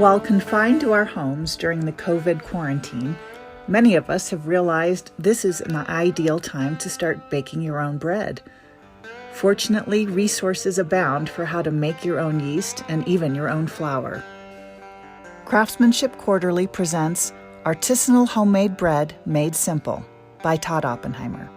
While confined to our homes during the COVID quarantine, many of us have realized this is an ideal time to start baking your own bread. Fortunately, resources abound for how to make your own yeast and even your own flour. Craftsmanship Quarterly presents Artisanal Homemade Bread Made Simple by Todd Oppenheimer.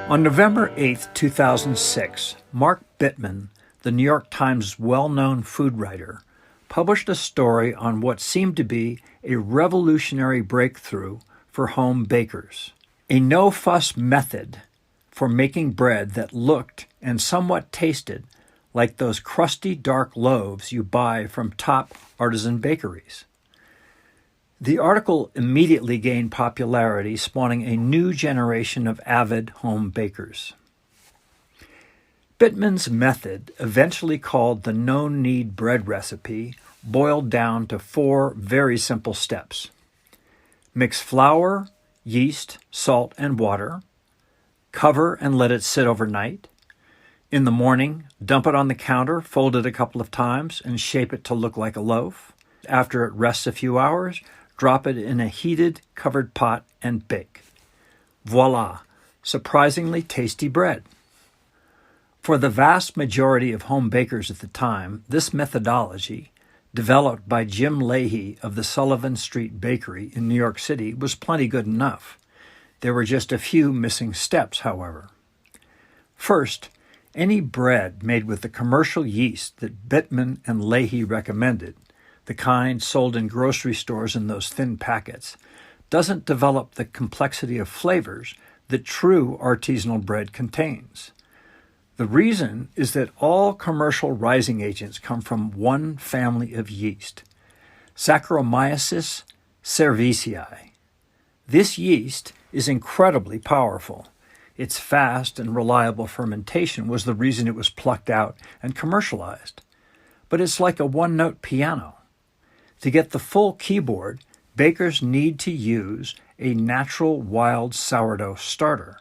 On November 8, 2006, Mark Bittman, the New York Times' well-known food writer, published a story on what seemed to be a revolutionary breakthrough for home bakers. A no-fuss method for making bread that looked and somewhat tasted like those crusty dark loaves you buy from top artisan bakeries. The article immediately gained popularity, spawning a new generation of avid home bakers. Bittman's method, eventually called the no-knead bread recipe, boiled down to 4 very simple steps. Mix flour, yeast, salt, and water. Cover and let it sit overnight. In the morning, dump it on the counter, fold it a couple of times, and shape it to look like a loaf. After it rests a few hours, drop it in a heated, covered pot and bake. Voila! Surprisingly tasty bread. For the vast majority of home bakers at the time, this methodology, developed by Jim Leahy of the Sullivan Street Bakery in New York City, was plenty good enough. There were just a few missing steps, however. First, any bread made with the commercial yeast that Bittman and Leahy recommended, the kind sold in grocery stores in those thin packets, doesn't develop the complexity of flavors that true artisanal bread contains. The reason is that all commercial rising agents come from one family of yeast, Saccharomyces cerevisiae. This yeast is incredibly powerful. Its fast and reliable fermentation was the reason it was plucked out and commercialized. But it's like a one-note piano. To get the full keyboard, bakers need to use a natural wild sourdough starter,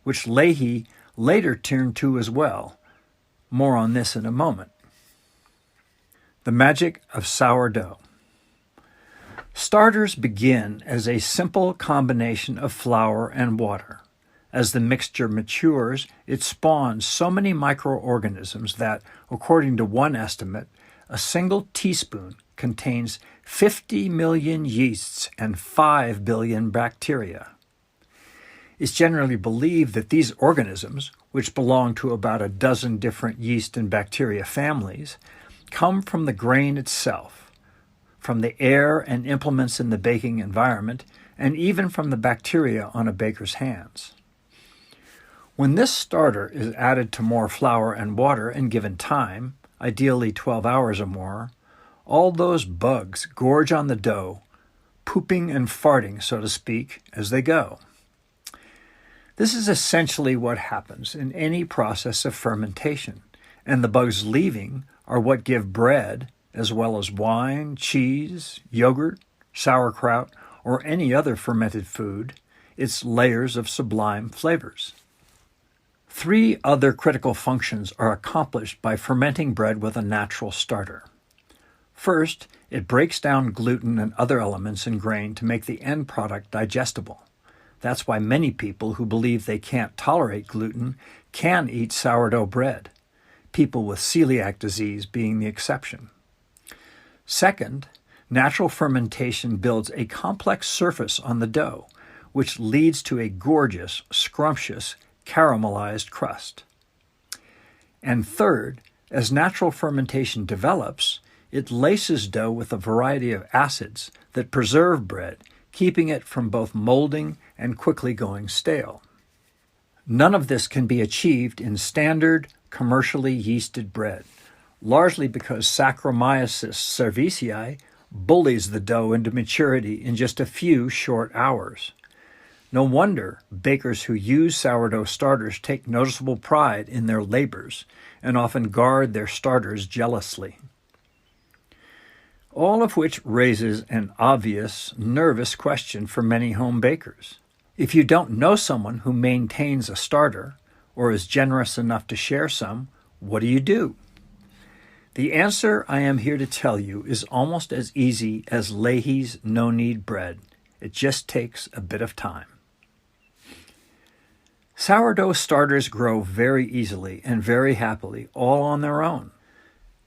which Leahy later turned to as well. More on this in a moment. The magic of sourdough. Starters begin as a simple combination of flour and water. As the mixture matures, it spawns so many microorganisms that, according to one estimate, a single teaspoon contains 50 million yeasts and 5 billion bacteria. It's generally believed that these organisms, which belong to about a dozen different yeast and bacteria families, come from the grain itself, from the air and implements in the baking environment, and even from the bacteria on a baker's hands. When this starter is added to more flour and water and given time, ideally 12 hours or more, all those bugs gorge on the dough, pooping and farting, so to speak, as they go. This is essentially what happens in any process of fermentation, and the bugs leaving are what give bread, as well as wine, cheese, yogurt, sauerkraut, or any other fermented food, its layers of sublime flavors. 3 other critical functions are accomplished by fermenting bread with a natural starter. First, it breaks down gluten and other elements in grain to make the end product digestible. That's why many people who believe they can't tolerate gluten can eat sourdough bread, people with celiac disease being the exception. Second, natural fermentation builds a complex surface on the dough, which leads to a gorgeous, scrumptious, caramelized crust. And third, as natural fermentation develops, it laces dough with a variety of acids that preserve bread, keeping it from both molding and quickly going stale. None of this can be achieved in standard, commercially yeasted bread, largely because Saccharomyces cerevisiae bullies the dough into maturity in just a few short hours. No wonder bakers who use sourdough starters take noticeable pride in their labors and often guard their starters jealously. All of which raises an obvious, nervous question for many home bakers. If you don't know someone who maintains a starter or is generous enough to share some, what do you do? The answer I am here to tell you is almost as easy as Leahy's no-knead bread. It just takes a bit of time. Sourdough starters grow very easily and very happily, all on their own.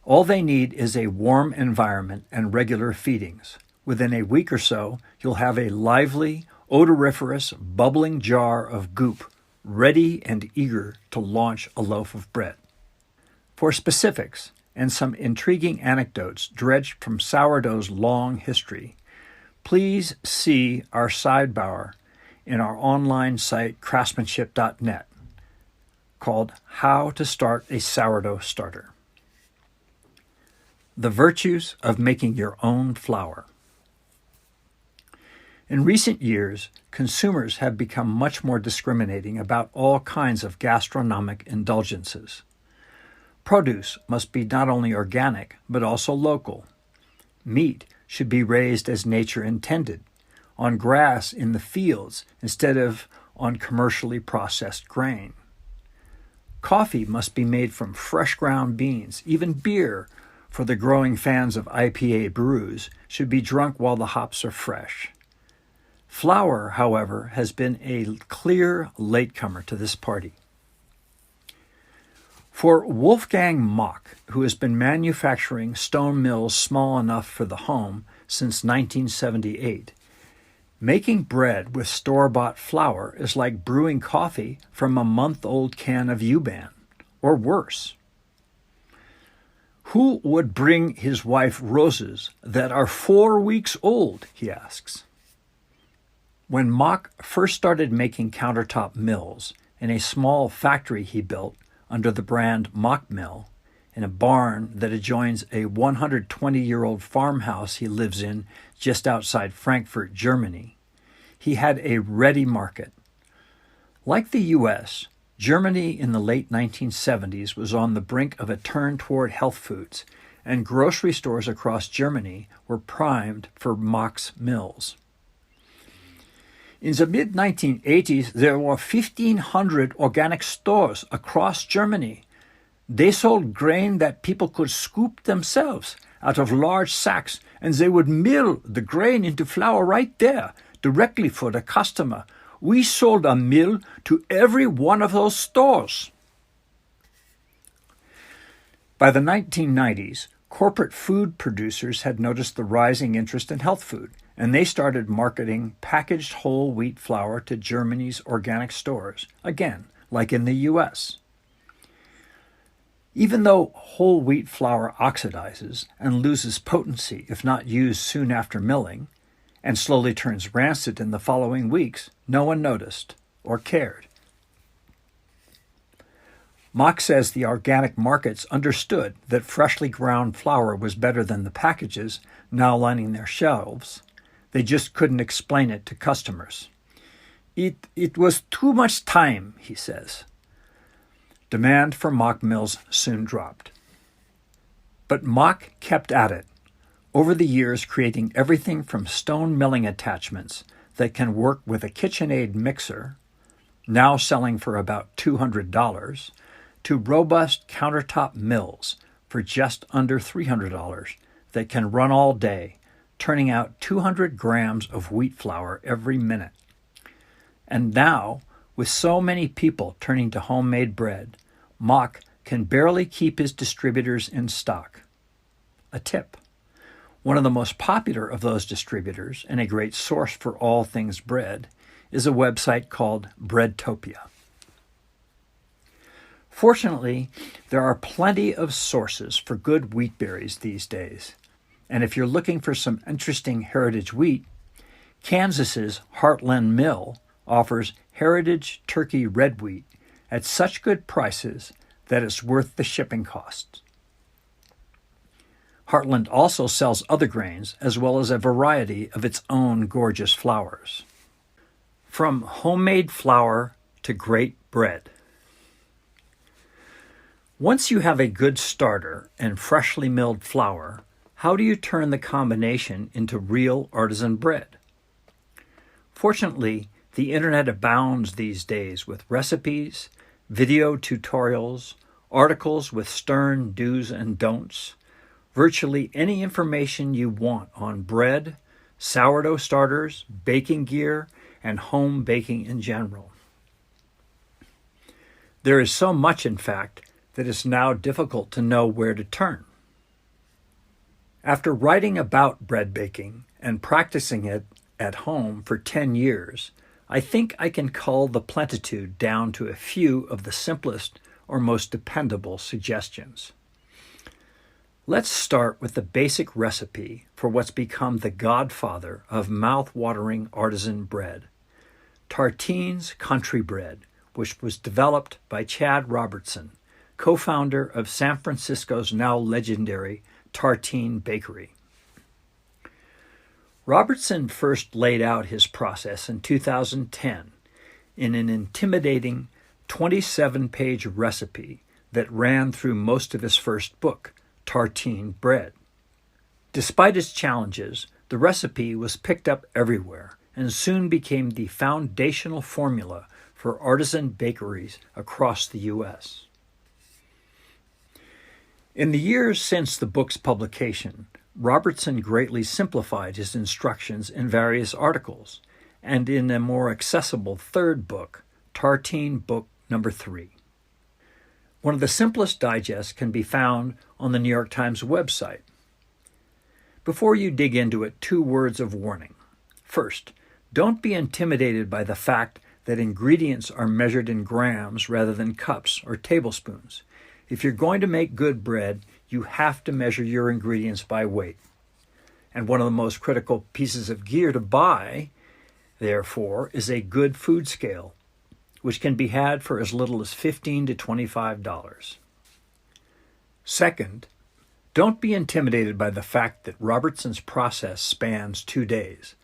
All they need is a warm environment and regular feedings. Within a week or so, you'll have a lively, odoriferous, bubbling jar of goop, ready and eager to launch a loaf of bread. For specifics and some intriguing anecdotes dredged from sourdough's long history, please see our sidebar in our online site craftsmanship.net called How to Start a Sourdough Starter. The virtues of making your own flour. In recent years, consumers have become much more discriminating about all kinds of gastronomic indulgences. Produce must be not only organic, but also local. Meat should be raised as nature intended, on grass in the fields instead of on commercially processed grain. Coffee must be made from fresh ground beans. Even beer, for the growing fans of IPA brews, should be drunk while the hops are fresh. Flour, however, has been a clear latecomer to this party. For Wolfgang Mock, who has been manufacturing stone mills small enough for the home since 1978, making bread with store-bought flour is like brewing coffee from a month-old can of Yuban, or worse. Who would bring his wife roses that are 4 weeks old, he asks. When Mock first started making countertop mills in a small factory he built under the brand Mock Mill in a barn that adjoins a 120-year-old farmhouse he lives in just outside Frankfurt, Germany, he had a ready market. Like the U.S., Germany in the late 1970s was on the brink of a turn toward health foods, and grocery stores across Germany were primed for Mock's mills. In the mid-1980s, there were 1,500 organic stores across Germany. They sold grain that people could scoop themselves out of large sacks, and they would mill the grain into flour right there, directly for the customer. We sold a mill to every one of those stores. By the 1990s, corporate food producers had noticed the rising interest in health food, and they started marketing packaged whole wheat flour to Germany's organic stores, again, like in the U.S. Even though whole wheat flour oxidizes and loses potency if not used soon after milling, and slowly turns rancid in the following weeks, no one noticed or cared. Mock says the organic markets understood that freshly ground flour was better than the packages now lining their shelves. They just couldn't explain it to customers. It was too much time, he says. Demand for Mock mills soon dropped. But Mock kept at it, over the years creating everything from stone milling attachments that can work with a KitchenAid mixer, now selling for about $200, to robust countertop mills for just under $300 that can run all day, turning out 200 grams of wheat flour every minute. And now, with so many people turning to homemade bread, Mock can barely keep his distributors in stock. A tip. One of the most popular of those distributors, and a great source for all things bread, is a website called Breadtopia. Fortunately, there are plenty of sources for good wheat berries these days. And if you're looking for some interesting heritage wheat, Kansas's Heartland Mill offers heritage turkey red wheat at such good prices that it's worth the shipping costs. Heartland also sells other grains as well as a variety of its own gorgeous flours. From homemade flour to great bread. Once you have a good starter and freshly milled flour, how do you turn the combination into real artisan bread? Fortunately, the internet abounds these days with recipes, video tutorials, articles with stern do's and don'ts, virtually any information you want on bread, sourdough starters, baking gear, and home baking in general. There is so much, in fact, that it's now difficult to know where to turn. After writing about bread baking and practicing it at home for 10 years, I think I can cull the plenitude down to a few of the simplest or most dependable suggestions. Let's start with the basic recipe for what's become the godfather of mouth-watering artisan bread, Tartine's Country Bread, which was developed by Chad Robertson, co-founder of San Francisco's now legendary Tartine Bakery. Robertson first laid out his process in 2010 in an intimidating 27-page recipe that ran through most of his first book, Tartine Bread. Despite its challenges, the recipe was picked up everywhere and soon became the foundational formula for artisan bakeries across the U.S. In the years since the book's publication, Robertson greatly simplified his instructions in various articles, and in a more accessible third book, Tartine Book Number 3. One of the simplest digests can be found on the New York Times website. Before you dig into it, 2 words of warning. First, don't be intimidated by the fact that ingredients are measured in grams rather than cups or tablespoons. If you're going to make good bread, you have to measure your ingredients by weight. And one of the most critical pieces of gear to buy, therefore, is a good food scale, which can be had for as little as $15 to $25. Second, don't be intimidated by the fact that Robertson's process spans 2 days.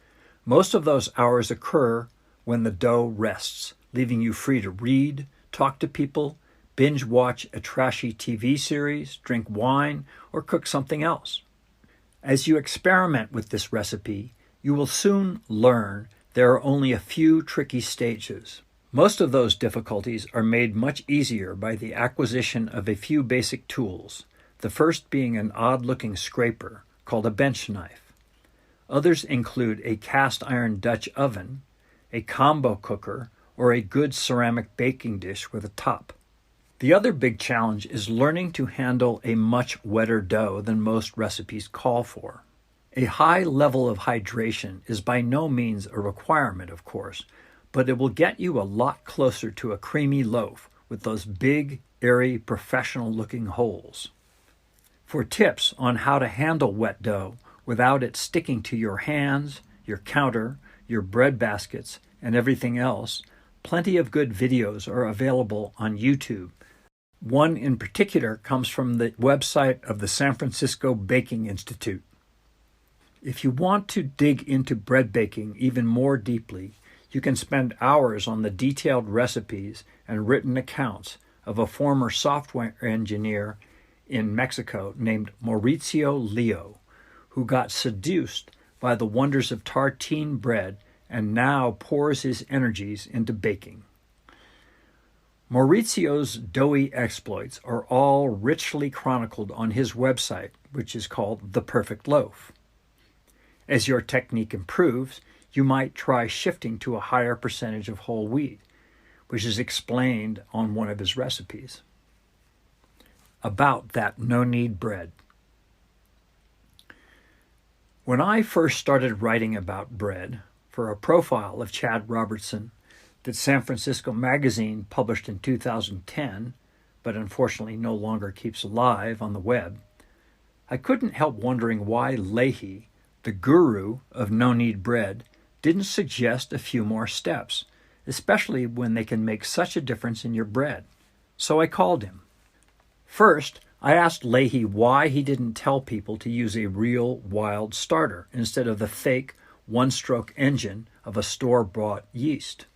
Most of those hours occur when the dough rests, leaving you free to read, talk to people, binge watch a trashy TV series, drink wine, or cook something else. As you experiment with this recipe, you will soon learn there are only a few tricky stages. Most of those difficulties are made much easier by the acquisition of a few basic tools, the first being an odd-looking scraper called a bench knife. Others include a cast-iron Dutch oven, a combo cooker, or a good ceramic baking dish with a top. The other big challenge is learning to handle a much wetter dough than most recipes call for. A high level of hydration is by no means a requirement, of course, but it will get you a lot closer to a creamy loaf with those big, airy, professional-looking holes. For tips on how to handle wet dough without it sticking to your hands, your counter, your bread baskets, and everything else, plenty of good videos are available on YouTube. One in particular comes from the website of the San Francisco Baking Institute. If you want to dig into bread baking even more deeply, you can spend hours on the detailed recipes and written accounts of a former software engineer in Mexico named Mauricio Leo, who got seduced by the wonders of tartine bread and now pours his energies into baking. Mauricio's doughy exploits are all richly chronicled on his website, which is called The Perfect Loaf. As your technique improves, you might try shifting to a higher percentage of whole wheat, which is explained on one of his recipes. About that no-knead bread. When I first started writing about bread for a profile of Chad Robertson that San Francisco Magazine published in 2010, but unfortunately no longer keeps alive on the web, I couldn't help wondering why Leahy, the guru of no-knead bread, didn't suggest a few more steps, especially when they can make such a difference in your bread. So I called him. First, I asked Leahy why he didn't tell people to use a real wild starter instead of the fake one-stroke engine of a store-bought yeast.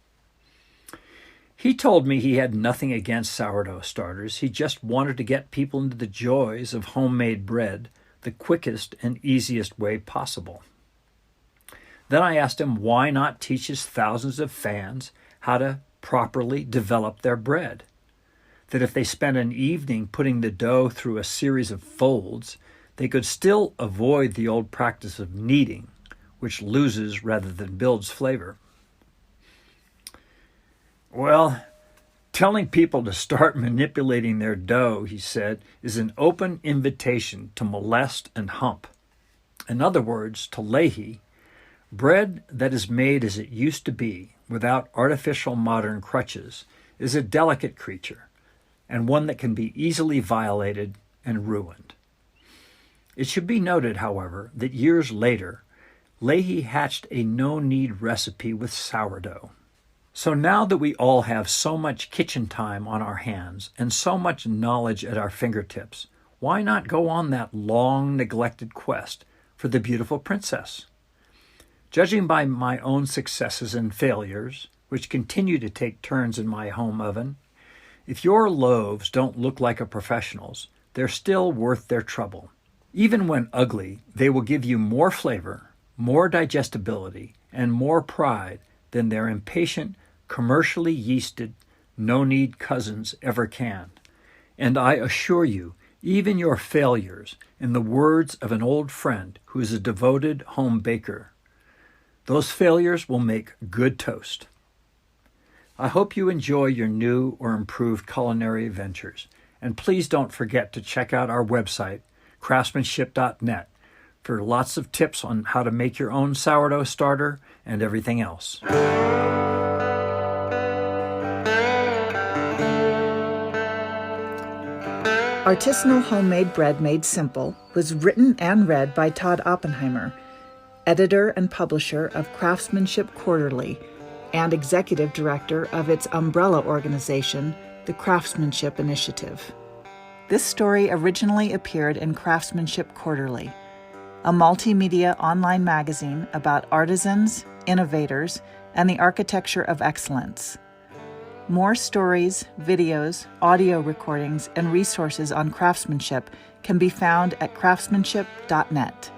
He told me he had nothing against sourdough starters. He just wanted to get people into the joys of homemade bread the quickest and easiest way possible. Then I asked him why not teach his thousands of fans how to properly develop their bread. that if they spent an evening putting the dough through a series of folds, they could still avoid the old practice of kneading, which loses rather than builds flavor. Well, telling people to start manipulating their dough, he said, is an open invitation to molest and hump. In other words, to Leahy, bread that is made as it used to be, without artificial modern crutches, is a delicate creature, and one that can be easily violated and ruined. It should be noted, however, that years later, Leahy hatched a no-knead recipe with sourdough. So now that we all have so much kitchen time on our hands and so much knowledge at our fingertips, why not go on that long neglected quest for the beautiful princess? Judging by my own successes and failures, which continue to take turns in my home oven, if your loaves don't look like a professional's, they're still worth their trouble. Even when ugly, they will give you more flavor, more digestibility, and more pride than their impatient, commercially yeasted, no-knead cousins ever can. And I assure you, even your failures, in the words of an old friend who is a devoted home baker, those failures will make good toast. I hope you enjoy your new or improved culinary ventures, and please don't forget to check out our website, craftsmanship.net, for lots of tips on how to make your own sourdough starter and everything else. Artisanal Homemade Bread Made Simple was written and read by Todd Oppenheimer, editor and publisher of Craftsmanship Quarterly and executive director of its umbrella organization, the Craftsmanship Initiative. This story originally appeared in Craftsmanship Quarterly, a multimedia online magazine about artisans, innovators, and the architecture of excellence. More stories, videos, audio recordings, and resources on craftsmanship can be found at craftsmanship.net.